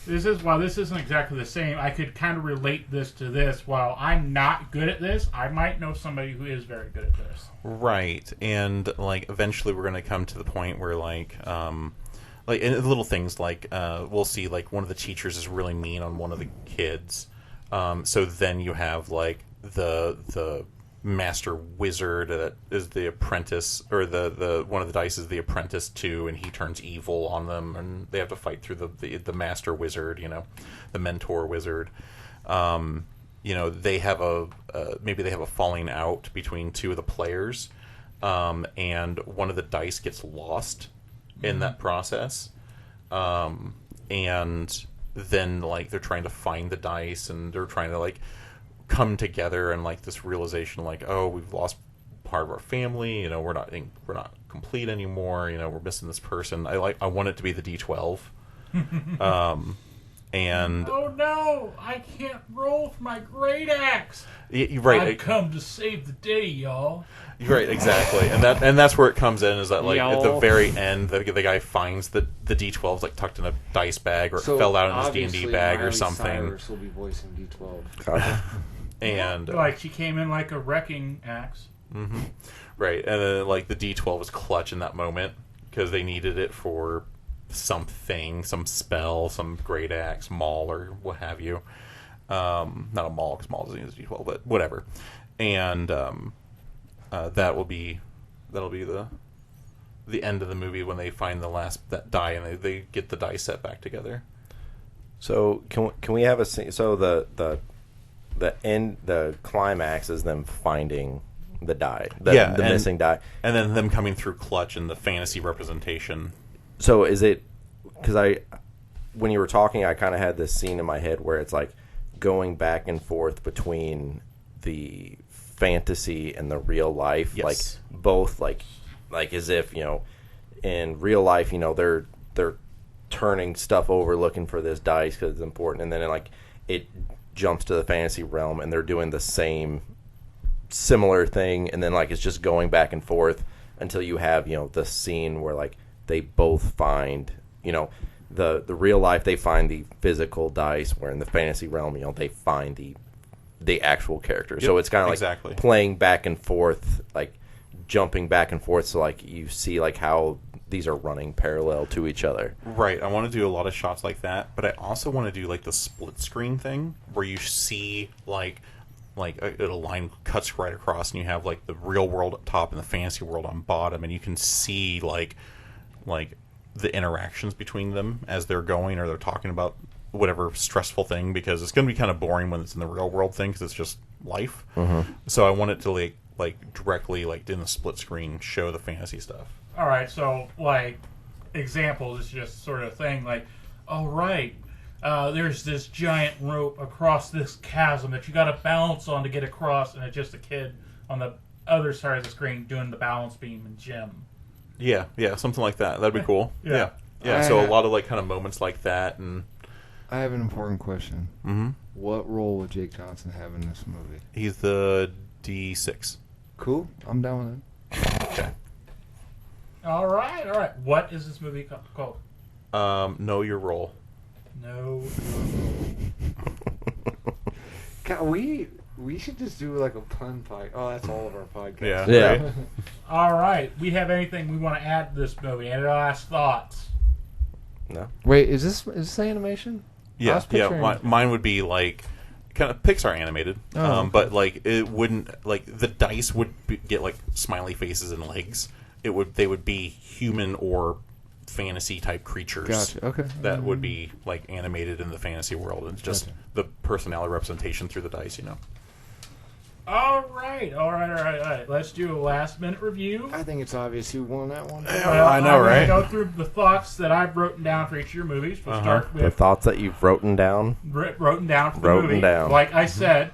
B: This isn't exactly the same. I could kind of relate this to this. While I'm not good at this, I might know somebody who is very good at this.
C: Right, and like eventually we're going to come to the point where like and little things like we'll see like one of the teachers is really mean on one of the kids. So then you have like the master wizard that is the apprentice, or the one of the dice is the apprentice too, and he turns evil on them, and they have to fight through the master wizard, the mentor wizard. They have maybe they have a falling out between 2 of the players, and one of the dice gets lost in that process, and then like they're trying to find the dice, and they're trying to like come together, and like this realization like, oh, we've lost part of our family, we're not complete anymore, we're missing this person. I want it to be the D12. And
B: oh no, I can't roll for my great axe.
C: Right,
B: I've come to save the day, y'all.
C: Right, exactly, and that's where it comes in, is that like at the
D: Y'all.
C: very end, the guy finds the D12's like tucked in a dice bag, or it fell out in his D&D bag or
D: Miley
C: something.
D: Cyrus will be voicing D12.
C: And
B: Like she came in like a wrecking axe.
C: right, and then like the D12 was clutch in that moment because they needed it for something, some spell, some great axe, maul, or what have you. Not a maul, because maul doesn't use a D12, but whatever. And that'll be the end of the movie when they find that die, and they get the die set back together.
A: So can we have a scene? So the climax is them finding the die, the missing die,
C: and then them coming through clutch and the fantasy representation.
A: So is it, because when you were talking, I kind of had this scene in my head where it's like going back and forth between the fantasy and the real life,
C: Yes.
A: like both, like as if in real life, they're turning stuff over, looking for this dice because it's important, and then it jumps to the fantasy realm and they're doing the same similar thing, and then it's just going back and forth until you have the scene where they both find the real life, they find the physical dice, where in the fantasy realm they find the actual character.
C: Yep,
A: so it's kind of
C: exactly.
A: playing back and forth, jumping back and forth, so you see how these are running parallel to each other.
C: Right, I want to do a lot of shots like that, but I also want to do the split screen thing where you see a line cuts right across, and you have the real world up top and the fantasy world on bottom, and you can see the interactions between them as they're going or they're talking about whatever stressful thing, because it's going to be kind of boring when it's in the real world thing because it's just life. So I want it to like directly like in the split screen show the fantasy stuff.
B: All right, so like examples is just sort of thing like, all right, there's this giant rope across this chasm that you got to balance on to get across, and it's just a kid on the other side of the screen doing the balance beam and gym.
C: Yeah, something like that. That'd be cool. Yeah. So a lot of like kind of moments like that. And
D: I have an important question. What role would Jake Johnson have in this movie?
C: he's the D6.
D: Cool. I'm down with it.
C: Okay.
B: All right. What is this movie called?
C: Know your role.
B: No.
D: God, we should just do like a pun fight. Oh, that's all of our podcasts.
C: Yeah.
A: Yeah.
B: All right. We have anything we want to add to this movie? Any last thoughts?
A: No.
D: Wait, is this animation? I
C: Yeah.
D: was picturing-
C: Mine would be like kind of Pixar animated,
D: Oh, okay.
C: but like it wouldn't like the dice would get like smiley faces and legs. They would be human or fantasy type creatures.
D: Gotcha. Okay.
C: That would be like animated in the fantasy world. It's just
D: Gotcha.
C: the personality representation through the dice,
B: All right. Let's do a last minute review.
D: I think it's obvious who won that one.
B: Well,
C: I know,
B: I'm
C: right?
B: gonna go through the thoughts that I've written down for each of your movies. We'll start
A: The
B: with
A: thoughts that you've written down.
B: wrote down for the
A: Wrote 'em
B: movie.
A: down.
B: Like I said,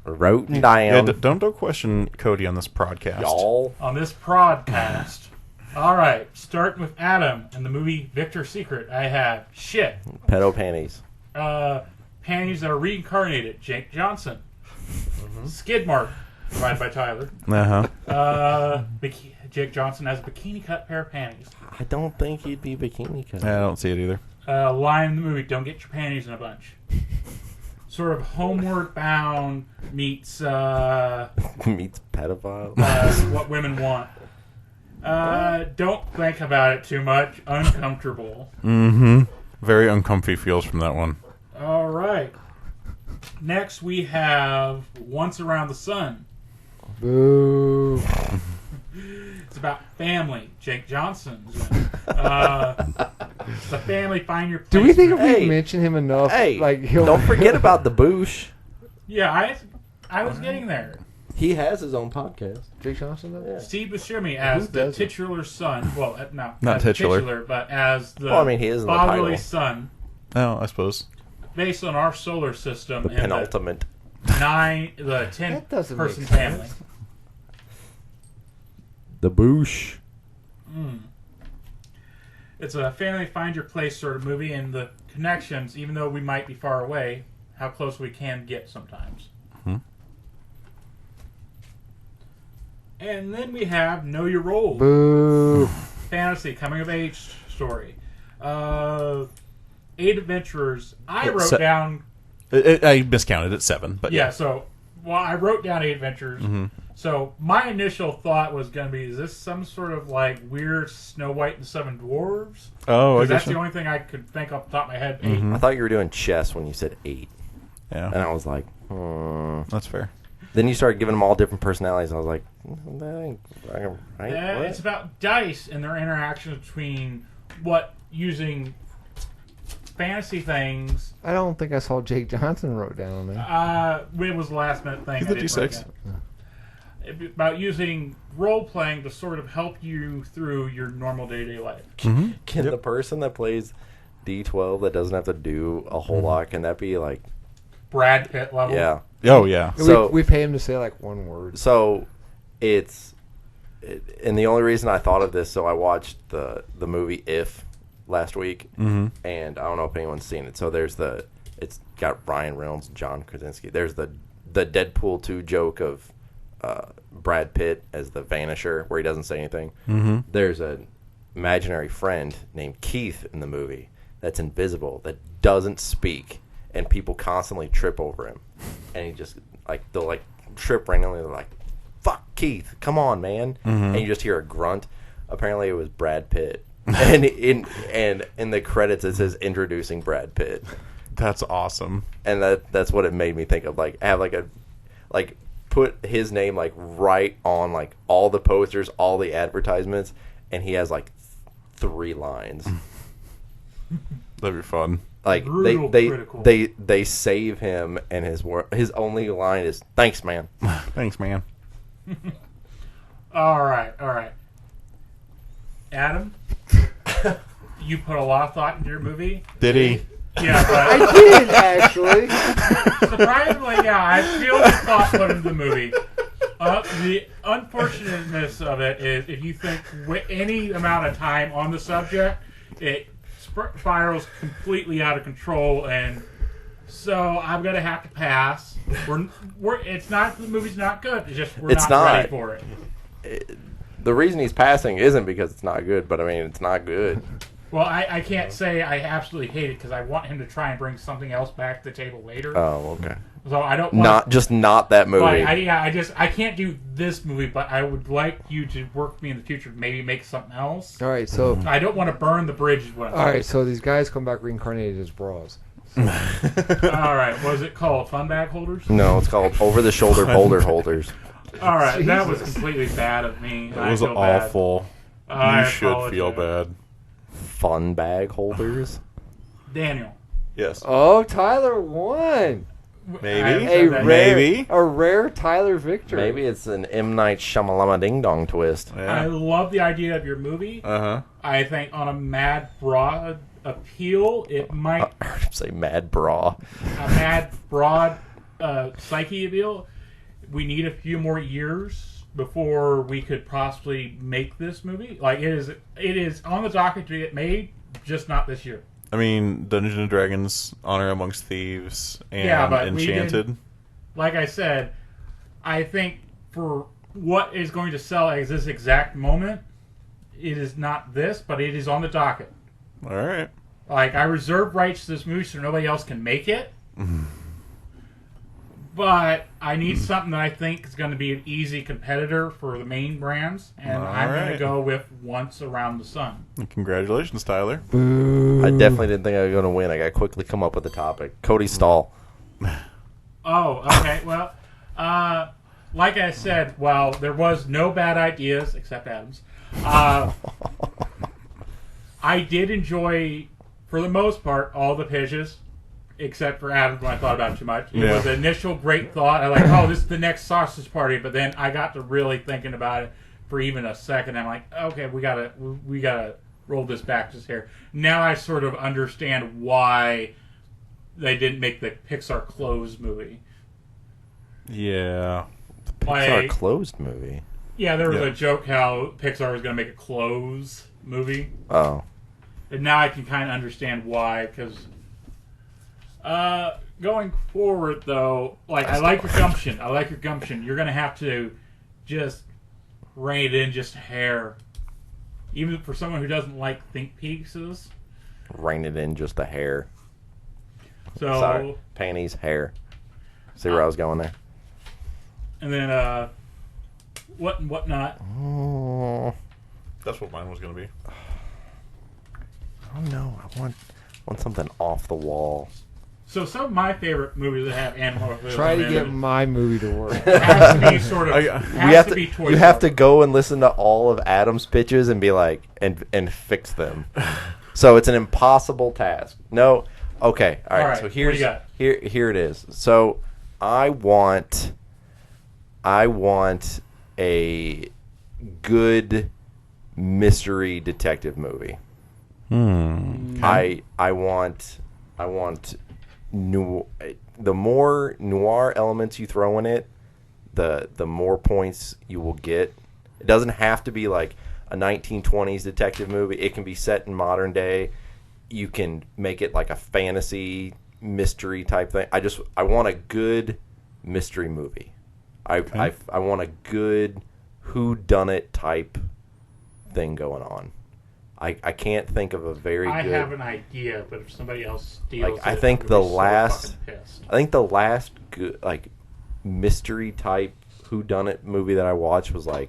A: Wrote
C: Yeah,
A: down.
C: don't question Cody on this podcast.
A: Y'all.
B: on this podcast. All right, starting with Adam and the movie Victor's Secret. I have shit.
A: Pedo panties.
B: Panties that are reincarnated. Jake Johnson. Skid mark. Provided by Tyler. Jake Johnson has a bikini cut pair of panties.
A: I don't think he'd be bikini cut.
C: I don't see it either.
B: Line in the movie: don't get your panties in a bunch. Sort of homeward bound meets
A: Meets pedophile.
B: what women want. Don't think about it too much. Uncomfortable.
C: Very uncomfy feels from that one.
B: All right. Next, we have Once Around the Sun.
D: Boo.
B: It's about family. Jake Johnson's in it. It's a family. Find your place.
D: Do we think if
A: Hey.
D: we mention him enough,
A: Hey,
D: like he'll
A: don't forget about the Boosh.
B: Yeah, I was getting there.
A: He has his own podcast.
D: Jake Johnson does?
A: Yeah.
B: Steve Buscemi as
D: Who
B: the
D: doesn't?
B: titular son. Well, not
C: Not
B: as the
C: titular.
B: but as the
A: Well, I mean, he is in the
B: fatherly
A: title.
B: son,
C: Oh, I suppose.
B: based on our solar system
A: The
B: and
A: penultimate.
B: the 10
D: That doesn't
B: person
D: make sense.
B: family.
A: The Boosh.
B: It's a family find your place sort of movie, and the connections, even though we might be far away, how close we can get sometimes. And then we have Know Your Role.
D: Boo.
B: Fantasy, coming of age story. 8 adventurers. I
C: It's
B: wrote down...
C: I miscounted it 7, but
B: Yeah, so... Well, I wrote down 8 adventures. So my initial thought was going to be, is this some sort of like weird Snow White and the 7 Dwarves?
C: Oh, I
B: Because that's
C: guess.
B: the only thing I could think off the top of my head. 8.
A: I thought you were doing chess when you said 8. And
C: Yeah,
A: I was like,
C: that's fair.
A: Then you started giving them all different personalities. I was like, right?
B: Yeah,
A: What?
B: it's about dice and their interaction between using fantasy things.
D: I don't think I saw Jake Johnson wrote down there.
B: It was a last minute thing.
C: He's
B: I
C: the
B: didn't write
C: D6.
B: down. About using role playing to sort of help you through your normal day to day life.
A: Can the person that plays D12 that doesn't have to do a whole lot, can that be like,
B: Brad Pitt level.
A: yeah.
C: Oh, yeah.
A: So-
D: we pay him to say like one word.
A: So and the only reason I thought of this, so I watched the movie If last week, and I don't know if anyone's seen it. So it's got Ryan Reynolds and John Krasinski. There's the Deadpool 2 joke of Brad Pitt as the Vanisher, where he doesn't say anything. There's an imaginary friend named Keith in the movie that's invisible, that doesn't speak, and people constantly trip over him, and he just they'll trip randomly. They're like, "Fuck Keith, come on, man!" And you just hear a grunt. Apparently, it was Brad Pitt, and in the credits it says introducing Brad Pitt,
C: That's awesome.
A: and that's what it made me think of. Put his name right on all the posters, all the advertisements, and he has 3 lines.
C: That'd be fun.
A: Like
B: Brutal critical.
A: they save him, and his only line is "Thanks, man."
C: Thanks, man.
B: All right. Adam, you put a lot of thought into your movie.
C: Did he?
B: Yeah, but
D: I did actually.
B: surprisingly, yeah, I feel the thought put into the movie. The unfortunateness of it is if you think any amount of time on the subject, it spirals completely out of control, and so I'm gonna have to pass. It's not the movie's not good. It's just we're not ready for it.
A: The reason he's passing isn't because it's not good, but I mean it's not good.
B: Well, I can't say I absolutely hate it because I want him to try and bring something else back to the table later.
A: Oh, okay.
B: So I don't want
A: not that movie.
B: I can't do this movie, but I would like you to work with me in the future to maybe make something else.
D: All right, so
B: I don't want to burn the bridge.
D: so these guys come back reincarnated as bras.
B: All right, what is it called? Fun bag holders?
A: No, it's called over the shoulder boulder holders.
B: All right, that was completely bad of me.
C: It was awful. You should feel bad.
A: Fun bag holders.
B: Daniel.
C: Yes.
D: Oh, Tyler won.
C: Maybe.
D: A rare Tyler victory.
A: Maybe it's an M. Night Shyamalama Ding Dong twist.
B: I
C: Yeah.
B: love the idea of your movie. I think on a mad broad appeal, it might
A: I heard him say mad bra.
B: a mad broad psyche appeal. We need a few more years before we could possibly make this movie. Like it is on the docket to get made, just not this year.
C: I mean, Dungeons and Dragons, Honor Amongst Thieves, and
B: but
C: Enchanted.
B: Like I said, I think for what is going to sell at this exact moment, it is not this, but it is on the docket.
C: All right.
B: Like, I reserve rights to this movie so nobody else can make it. But I need something that I think is going to be an easy competitor for the main brands, and I'm going to go with Once Around the Sun.
C: Congratulations, Tyler.
D: Boo.
A: I definitely didn't think I was going to win. I got to quickly come up with a topic. Cody Stahl.
B: Oh, okay. Well, like I said, while there was no bad ideas, except Adam's, I did enjoy, for the most part, all the pitches. Except for Adams when I thought about it too much. It was an initial great thought. I like, this is the next sausage party. But then I got to really thinking about it for even a second. I'm like, okay, we gotta roll this back just here. Now I sort of understand why they didn't make the Pixar closed movie.
C: Yeah.
A: Pixar closed movie.
B: Yeah, there was a joke how Pixar was going to make a close movie.
A: Oh.
B: And now I can kind of understand why, because going forward, though, I like your gumption. You're going to have to just rein it in just a hair. Even for someone who doesn't like think pieces.
A: Rein it in just a hair.
B: So,
A: sorry. Panties, hair. See where I was going there?
B: And then, what and whatnot.
A: Oh.
C: That's what mine was going to be.
A: I don't know. I want something off the wall.
B: So some of my favorite movies that have animal.
D: Try to get my movie to work.
B: It has to be sort of.
A: You have to go and listen to all of Adam's pitches and be like, and fix them. So it's an impossible task. No. Okay. All right. So here it is. So I want a good mystery detective movie. I want the more noir elements you throw in it, the more points you will get. It doesn't have to be like a 1920s detective movie. It can be set in modern day. You can make it like a fantasy mystery type thing. I want a good mystery movie. I want a good whodunit type thing going on. I can't think of a very good... I
B: have an idea, but if somebody else steals it,
A: I think the last good mystery type whodunit movie that I watched was the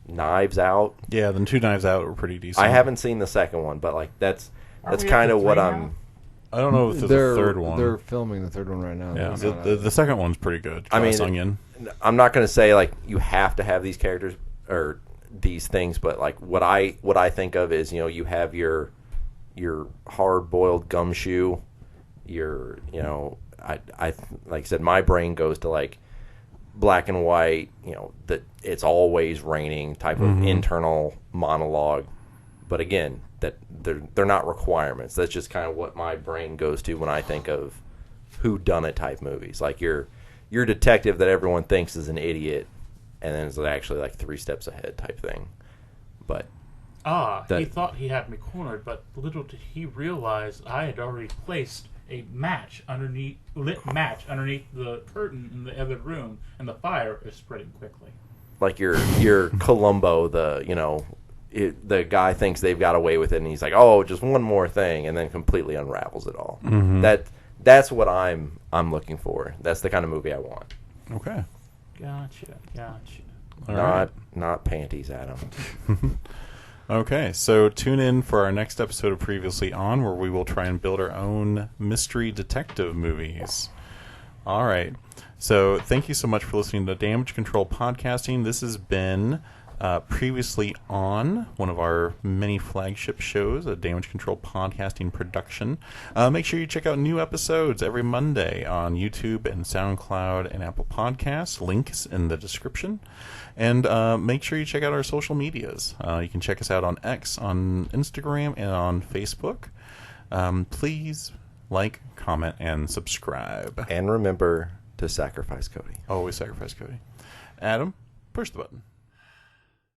A: Knives Out.
C: Yeah, the 2 Knives Out were pretty decent.
A: I haven't seen the second one, but that's kind of what I'm...
C: I don't know if there's a third one.
D: They're filming the third one right now.
C: Yeah, the second one's pretty good.
A: I'm not going to say you have to have these characters or these things, but like what I think of is, you have your hard boiled gumshoe, your I like I said, my brain goes to like black and white, that it's always raining type of internal monologue. But again, that they're not requirements. That's just kind of what my brain goes to when I think of whodunit type movies. Like your detective that everyone thinks is an idiot, and then is actually like 3 steps ahead type thing. But
B: he thought he had me cornered, but little did he realize I had already placed a lit match underneath the curtain in the other room, and the fire is spreading quickly. Like
A: your Columbo, the guy thinks they've got away with it, and he's like, "Oh, just one more thing," and then completely unravels it all. That's what I'm looking for. That's the kind of movie I want.
C: Okay.
B: Gotcha.
A: Not panties, Adam.
C: Okay, so tune in for our next episode of Previously On, where we will try and build our own mystery detective movies. All right. So thank you so much for listening to Damage Control Podcasting. This has been Previously On, one of our many flagship shows, a Damage Control Podcasting production. Make sure you check out new episodes every Monday on YouTube and SoundCloud and Apple Podcasts. Links in the description. And make sure you check out our social medias. You can check us out on X, on Instagram, and on Facebook. Please like, comment, and subscribe.
A: And remember to sacrifice Cody.
C: Always sacrifice Cody. Adam, push the button.